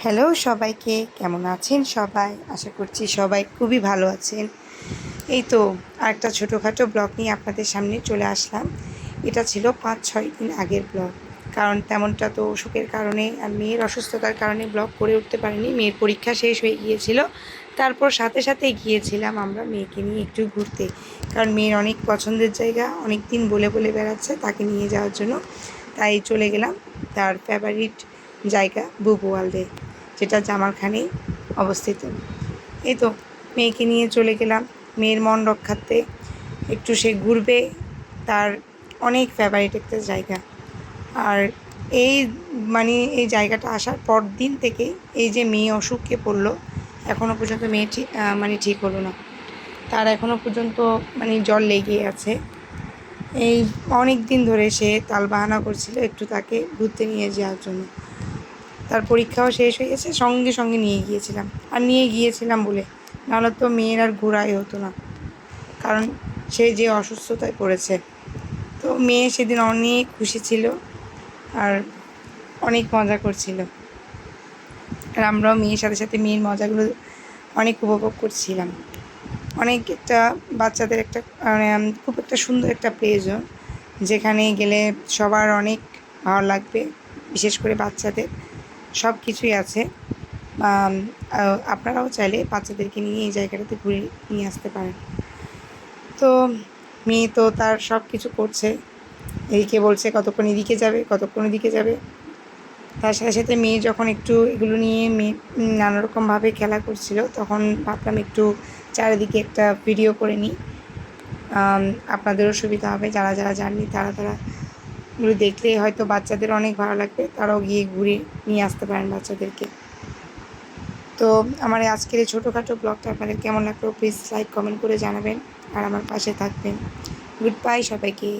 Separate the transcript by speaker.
Speaker 1: Hello সবাইকে, কেমন আছেন সবাই? আশা করছি সবাই খুবই ভালো আছেন। এই তো আরেকটা ছোটোখাটো ব্লগ নিয়ে আপনাদের সামনে চলে আসলাম। এটা ছিল ৫-৬ দিন আগের ব্লগ। কারণ তেমনটা তো অসুখের কারণে আর মেয়ের অসুস্থতার কারণে ব্লগ করে উঠতে পারিনি। মেয়ের পরীক্ষা শেষ হয়ে গিয়েছিল। তারপর সাথে সাথে গিয়েছিলাম আমরা মেয়েকে নিয়ে একটু ঘুরতে। কারণ মেয়ের অনেক পছন্দের জায়গা, অনেক দিন বলে বেড়াচ্ছে তাকে নিয়ে যাওয়ার জন্য। তাই চলে গেলাম তার ফেভারিট জায়গা বুবু ওয়ার্ল্ডে, যেটা জামালখানেই অবস্থিত। এই তো মেয়েকে নিয়ে চলে গেলাম মেয়ের মন রক্ষার্থে, একটু সে ঘুরবে। তার অনেক ফেভারিট একটা জায়গা। আর এই এই জায়গাটা আসার পর দিন থেকে এই যে মেয়ে অসুখে পড়লো, এখনও পর্যন্ত মেয়ে ঠিক হলো না। তার এখনও পর্যন্ত জ্বর লেগে আছে। এই অনেক দিন ধরে সে তালবাহানা করছিল একটু তাকে ঘুরতে নিয়ে যাওয়ার জন্য। তার পরীক্ষাও শেষ হয়ে গেছে, সঙ্গে সঙ্গে নিয়ে গিয়েছিলাম। আর নিয়ে গিয়েছিলাম বলে, নাহলে তো মেয়ের আর ঘোরাই হতো না, কারণ সে যে অসুস্থতায় পড়েছে। তো মেয়ে সেদিন অনেক খুশি ছিল আর অনেক মজা করছিল। আর আমরাও মেয়ের সাথে সাথে মেয়ের মজাগুলো অনেক উপভোগ করছিলাম। অনেক একটা বাচ্চাদের একটা খুব একটা সুন্দর একটা প্লে জোন, যেখানে গেলে সবার অনেক ভালো লাগবে, বিশেষ করে বাচ্চাদের। সব কিছুই আছে। আপনারাও চাইলে বাচ্চাদেরকে নিয়ে এই জায়গাটাতে ঘুরে নিয়ে আসতে পারেন। তো মেয়ে তো তার সব কিছু করছে, এদিকে বলছে কতক্ষণ এদিকে যাবে, কতক্ষণ এদিকে যাবে। তার সাথে সাথে মেয়ে যখন একটু এগুলো নিয়ে মেয়ে নানারকমভাবে খেলা করছিল, তখন ভাবলাম একটু চারিদিকে একটা ভিডিও করে নিই। আপনাদেরও সুবিধা হবে, যারা যারা যাননি তারা এগুলো দেখলে হয়তো বাচ্চাদের অনেক ভালো লাগবে, তারাও গিয়ে ঘুরে নিয়ে আসতে পারেন বাচ্চাদেরকে। তো আমার আজকের এই ছোটোখাটো ব্লগটা আপনাদের কেমন লাগলো প্লিজ লাইক কমেন্ট করে জানাবেন আর আমার পাশে থাকবেন। গুড বাই সবাইকে।